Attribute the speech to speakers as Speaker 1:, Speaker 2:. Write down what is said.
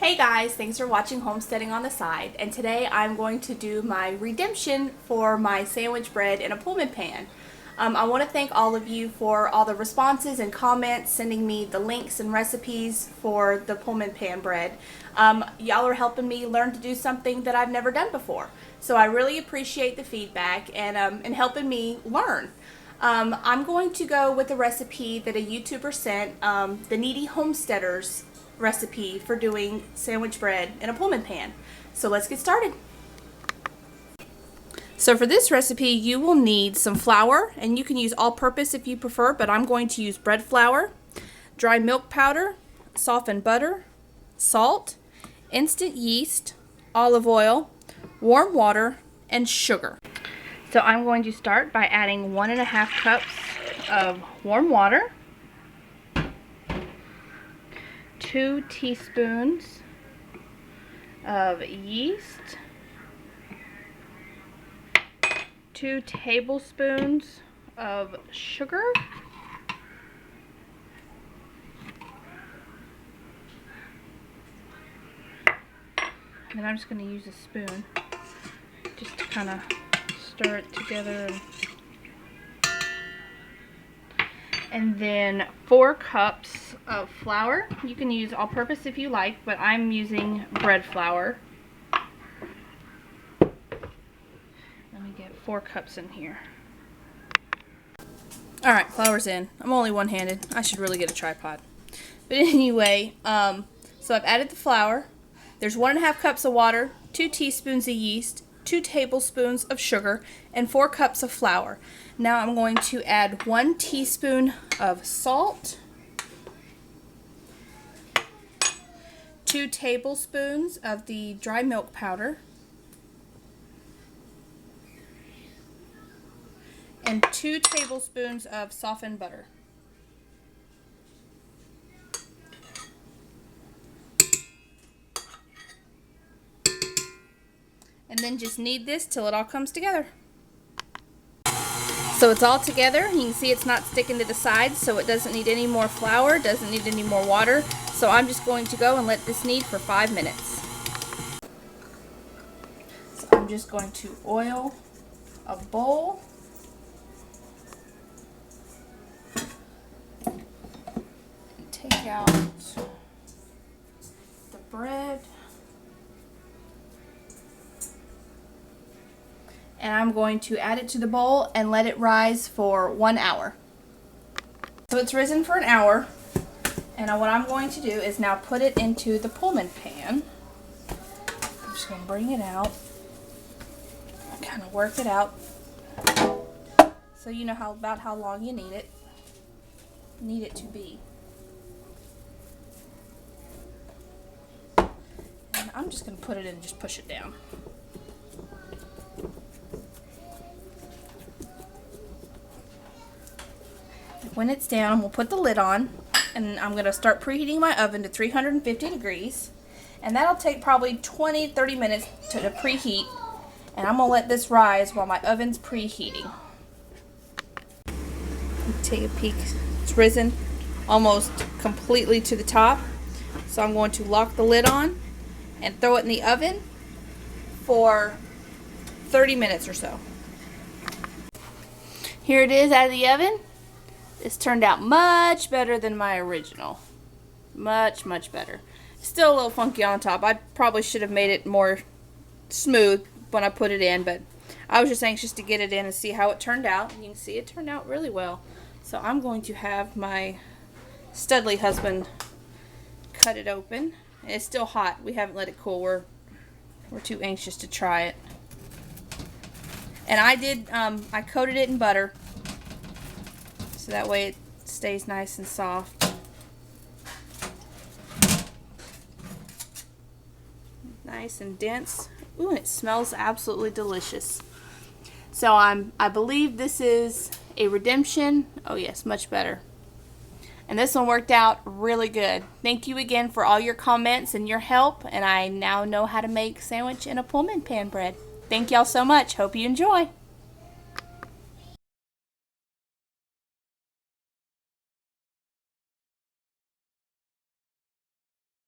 Speaker 1: Hey guys, thanks for watching Homesteading on the Side, and today I'm going to do my redemption for my sandwich bread in a Pullman pan. I want to thank all of you for all the responses and comments, sending me the links and recipes for the Pullman Pan bread. Y'all are helping me learn to do something that I've never done before, so I really appreciate the feedback and helping me learn. I'm going to go with a recipe that a YouTuber sent, the Needy Homesteaders recipe for doing sandwich bread in a Pullman pan. So let's get started. So for this recipe you will need some flour, and you can use all-purpose if you prefer, but I'm going to use bread flour, dry milk powder, softened butter, salt, instant yeast, olive oil, warm water, and sugar. So I'm going to start by adding 1.5 cups of warm water, 2 teaspoons of yeast, 2 tablespoons of sugar, and I'm just going to use a spoon just to kind of stir it together. And then 4 cups of flour. You can use all-purpose if you like, but I'm using bread flour. Let me get 4 cups in here. Alright, flour's in. I'm only one-handed. I should really get a tripod. But anyway, so I've added the flour. There's 1.5 cups of water, 2 teaspoons of yeast, 2 tablespoons of sugar, and 4 cups of flour. Now I'm going to add 1 teaspoon of salt, 2 tablespoons of the dry milk powder, and 2 tablespoons of softened butter. And then just knead this till it all comes together. So it's all together. You can see it's not sticking to the sides, so it doesn't need any more flour, doesn't need any more water. So I'm just going to go and let this knead for 5 minutes. So I'm just going to oil a bowl. And take out the bread. And I'm going to add it to the bowl and let it rise for 1 hour. So it's risen for an hour, and what I'm going to do is now put it into the Pullman pan. I'm just going to bring it out and kind of work it out so you know about how long you need it to be. And I'm just going to put it in and just push it down. When it's down, we'll put the lid on, and I'm going to start preheating my oven to 350 degrees, and that'll take probably 20-30 minutes to preheat, and I'm going to let this rise while my oven's preheating. Take a peek. It's risen almost completely to the top, so I'm going to lock the lid on and throw it in the oven for 30 minutes or so. Here it is out of the oven. This turned out much better than my original. Much, much better. Still a little funky on top. I probably should have made it more smooth when I put it in, but I was just anxious to get it in and see how it turned out. And you can see it turned out really well. So I'm going to have my Studley husband cut it open. And it's still hot. We haven't let it cool. We're too anxious to try it. And I coated it in butter, so that way it stays nice and soft. Nice and dense. Ooh, and it smells absolutely delicious. So I believe this is a redemption. Oh yes, much better. And this one worked out really good. Thank you again for all your comments and your help, and I now know how to make sandwich in a Pullman pan bread. Thank y'all so much. Hope you enjoy.